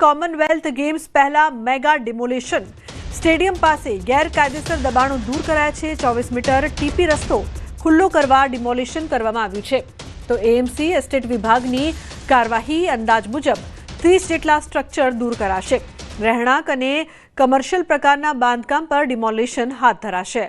Commonwealth games પહેલા mega demolition stadium પાસે ગેરકાયદેસર દબાણો દૂર કરાયા છે। 24 મીટર ટીપી રસ્તો ખુલ્લો કરવા ડિમોલિશન કરવામાં આવ્યું છે। તો એએમસી એસ્ટેટ વિભાગની કાર્યવાહી અંદાજ મુજબ 30 જેટલા સ્ટ્રક્ચર દૂર કરાશે। રહેણાંક અને કમર્શિયલ પ્રકારના બાંધકામ પર ડિમોલિશન હાથ ધરાશે।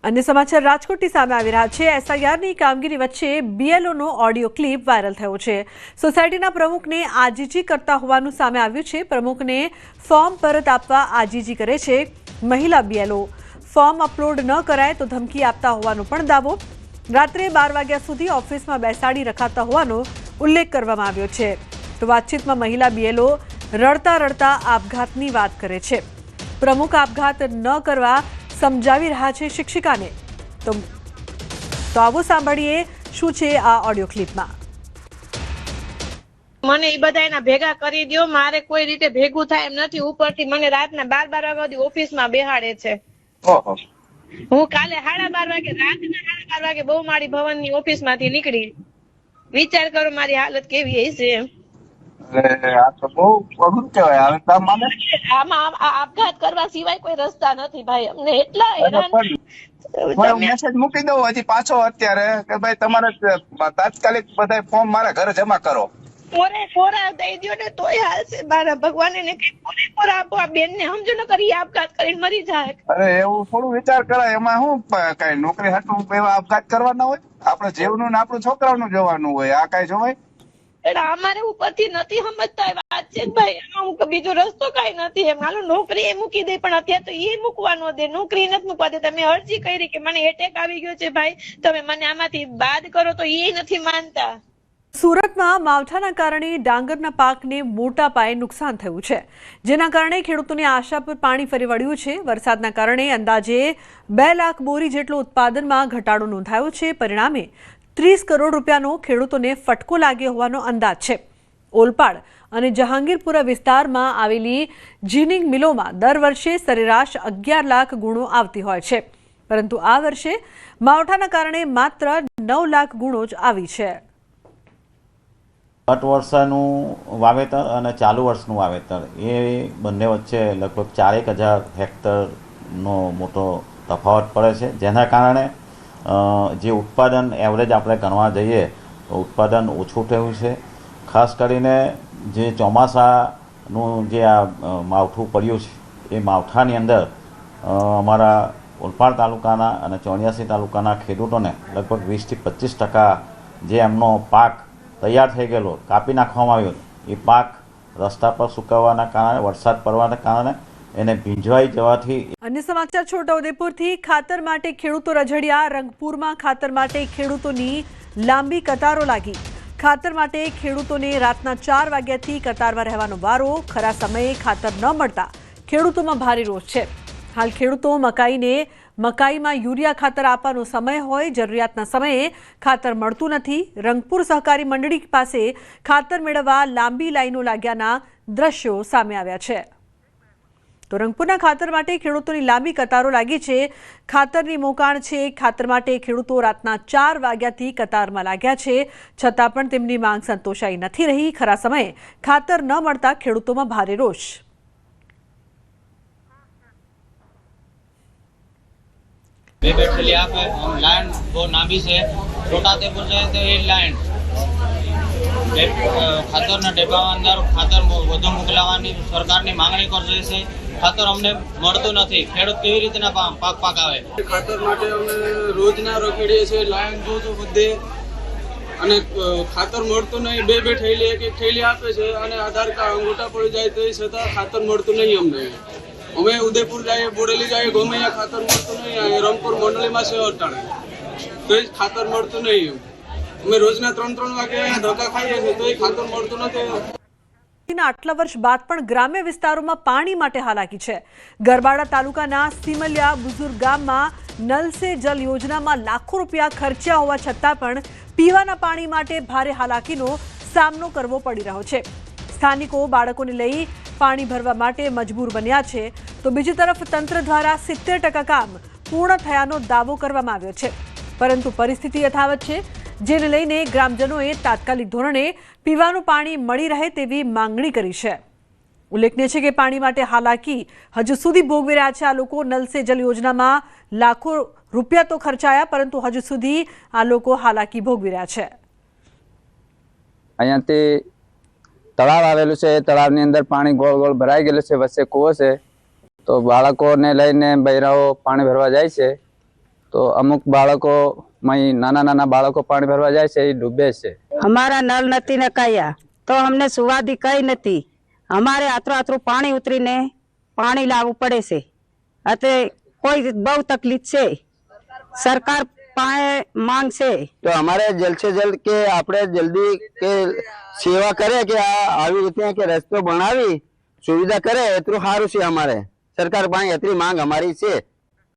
अन्य समाचार राजकोटनी सामे आवी रह्या छे। एसआईआरनी कामगीरी वच्चे बीएलओनो ऑडियो क्लिप वायरल थयो छे। सोसायटीना प्रमुखने आजीजी करता होवानुं सामे आव्युं छे। प्रमुखने फॉर्म परत आपवा आजीजी करे छे महिला बीएलओ। फॉर्म अपलोड न कराय तो धमकी आपता होवानो पण दावो। रात्रे 12 वाग्या सुधी ऑफिसमां बेसाडी रखाता होवानो उल्लेख करवामां आव्यो छे। तो वातचीतमां महिला बीएलओ रड़ता रड़ता आपघातनी वात करे छे। प्रमुख आपघात न करवा समझावी रह्या छे शिक्षिकाने। तो आवो सांभळीए शुं छे आ ऑडियो क्लिपमां। મને ઈ બધાયના ભેગા કરી દ્યો, મારે કોઈ રીતે ભેગું થાય એમ નથી। ઉપરથી મને રાતના 12 વાગ્યા સુધી ઓફિસમાં બેહાડે છે। ઓહો, હું કાલે 12:30 વાગે રાતના 12:30 વાગે બહુમાળી ભવનની ઓફિસમાંથી નીકળી। વિચાર કરો મારી હાલત કેવી હશે એમ। આ તો બહુ અઘરું કહેવાય। હવે તમારે આમાં આપઘાત કરવા સિવાય કોઈ રસ્તા નથી ભાઈ। અમને એટલા હેરાન મેસેજ મૂકી દઉં હજી પાછો અત્યારે કે ભાઈ તમારે તાત્કાલિક બધા ફોર્મ મારા ઘરે જમા કરો। પોરા દઈ દ્યો ને તોય હાલશે। મારા ભગવાને ને કઈ પોરા આપો। આ બેનને સમજો ન કરી આપઘાત કરીને મરી જાય। અરે એવું થોડું વિચાર કરાય। એમાં શું કઈ નોકરી હાટું એવા આપઘાત કરવાના હોય? આપણે જીવનું ને આપણું છોકરાનું જોવાનું હોય। આ કઈ જોવાય? અમારે ઉપરથી નથી સમજતા વાત છે ભાઈ। અમુક બીજો રસ્તો કઈ નથી એમ। હાલો નોકરી એ મૂકી દે પણ અત્યારે તો એ મૂકવા ન દે। નોકરી નથી મૂકવા દે। તમે અરજી કરી કે મને એટેક આવી ગયો છે ભાઈ, તમે મને આમાંથી બાદ કરો, તો એ નથી માનતા। સુરતમાં માવઠાના કારણે ડાંગરના પાકને મોટા પાયે નુકસાન થયું છે, જેના કારણે ખેડૂતોની આશા પર પાણી ફરી વળ્યું છે। વરસાદના કારણે અંદાજે 2 લાખ બોરી જેટલો ઉત્પાદનમાં ઘટાડો નોંધાયો છે। પરિણામે 30 કરોડ રૂપિયાનો ખેડૂતોને ફટકો લાગ્યો હોવાનો અંદાજ છે। ઓલપાડ અને જહાંગીરપુરા વિસ્તારમાં આવેલી જીનિંગ મિલોમાં દર વર્ષે સરેરાશ 11 લાખ ગુણો આવતી હોય છે, પરંતુ આ વર્ષે માવઠાના કારણે માત્ર 9 લાખ ગુણો જ આવી છે। ગત વર્ષનું વાવેતર અને ચાલુ વર્ષનું વાવેતર એ બંને વચ્ચે લગભગ 4,000 હેક્ટરનો મોટો તફાવત પડે છે, જેના કારણે જે ઉત્પાદન એવરેજ આપણે ગણવા જઈએ તો ઉત્પાદન ઓછું થયું છે। ખાસ કરીને જે ચોમાસાનું જે આ માવઠું પડ્યું છે એ માવઠાની અંદર અમારા ઓલપાડ તાલુકાના અને 84 તાલુકાના ખેડૂતોને લગભગ 20 થી 25% જે એમનો પાક તૈયાર થઈ ગયેલો કાપી નાખવામાં આવ્યો એ પાક રસ્તા પર સુકાવવાના કારણે, વરસાદ પડવાના કારણે એને ભીંજવાઈ જવાથી। अन्य समाचार छोटाउदेपुरथी खातर माटे खेडूतो रजड़िया। रंगपुरमां खातर माटे खेडूतोनी लांबी कतारो लागी। खातर माटे खेडूतोने रातना 4 वाग्याथी कतारमां रहेवानो वारो। खरा समये खातर न मळता खेडूतोमां भारे रोष छे। हाल खेडूतो मकाईमां यूरिया खातर आपवानो समय होय, जरूरियातना समये खातर मळतुं नथी। रंगपुर सहकारी मंडળી पासे खातर मेळववा लांबी लाईनो लाग्याना दृश्यो सामे आव्या छे। तो रंगपुરના ખાતર માટે ખેડૂતોની લાંબી કતારો લાગી છે। ખાતરની મોકાણ છે। ખાતર માટે ખેડૂતો રાતના 4 વાગ્યાથી કતારમાં લાગ્યા છે, છતાં પણ તેમની માંગ સંતોષાઈ નથી રહી। ખરા સમયે ખાતર ન મળતા ખેડૂતોમાં ભારે રોષ। लाइन बहुत नामी से छोटातेपुर से लाइन खातर डेबा अंदर खातर વધુ મોકલાવવાની સરકારની માંગણી કરશે છે। ખાતર અમને મળતું નથી। ખેડૂત કેવી રીતના પાક પાકાવે? ખાતર માટે અમે રોજના રખડીએ છીએ, લાઈન જોજો બધે, અને ખાતર મળતું નહીં। બે થેલી એક થેલી આપે છે અને આધાર કાર્ડ અંગૂઠા પડી જાય તો છતાં ખાતર મળતું નહીં અમને। અમે ઉદયપુર જઈએ, બોડેલી જઈએ, ગમે ખાતર મળતું નહીં। રંગપુર મંડળીમાં છે અટાણે તો ખાતર મળતું નહીં। અમે રોજના 3-3 વાગે ધક્કા ખાઈએ છીએ તો ખાતર મળતું નથી। આટલા વર્ષ બાદ પણ ગ્રામ્ય વિસ્તારોમાં પાણી માટે હાલાકી છે। ગરબાડા તાલુકાના સિમલિયા બુઝુર્ગ ગામમાં નલ સે જલ યોજનામાં લાખો રૂપિયા ખર્ચ્યા હોવા છતાં પણ પીવાના પાણી માટે ભારે હાલાકીનો સામનો કરવો પડી રહ્યો છે। સ્થાનિકો બાળકોને લઈ પાણી ભરવા માટે મજબૂર બન્યા છે, તો બીજી તરફ તંત્ર દ્વારા 70% કામ પૂર્ણ થયાનો દાવો કરવામાં આવ્યો છે। પરંતુ પરિસ્થિતિ યથાવત છે, જેને લઈને ગ્રામજનોએ તાત્કાલિક ધોરણે પીવાનું પાણી મળી રહે તેવી માંગણી કરી છે। ઉલ્લેખનીય છે કે પાણી માટે હાલાકી હજુ સુધી ભોગવી રહ્યા છે આ લોકો। નલ સે જલ યોજનામાં લાખો રૂપિયા તો ખર્ચાયા, પરંતુ હજુ સુધી આ લોકો હાલાકી ભોગવી રહ્યા છે। અહીંયાથી તળાવ આવેલું છે, તળાવની અંદર પાણી ગોળ ગોળ ભરાઈ ગયેલું છે, વચ્ચે કૂવો છે, તો બાળકોને લઈને બૈરાઓ પાણી ભરવા જાય છે, તો અમુક બાળકો નાના નાના બાળકો પાણી ભરવા જાય છે, એ ડૂબે છે। અમારા નળ નથી નખાયા તો અમને સુવાદી કઈ નથી। અમારે આતરું પાણી ઉતરીને પાણી લાવવું પડે છે, એટલે કોઈ બહુ તકલીફ છે। સરકાર પાસે માંગ છે તો અમારે જલ્દ से जल्द કે આપણે જલ્દી કે સેવા કરે કે આવી રીતે કે રસ્તો બનાવી સુવિધા કરે એટલું સારું છે। અમારે સરકાર પાસે એટલી માંગ અમારી છે।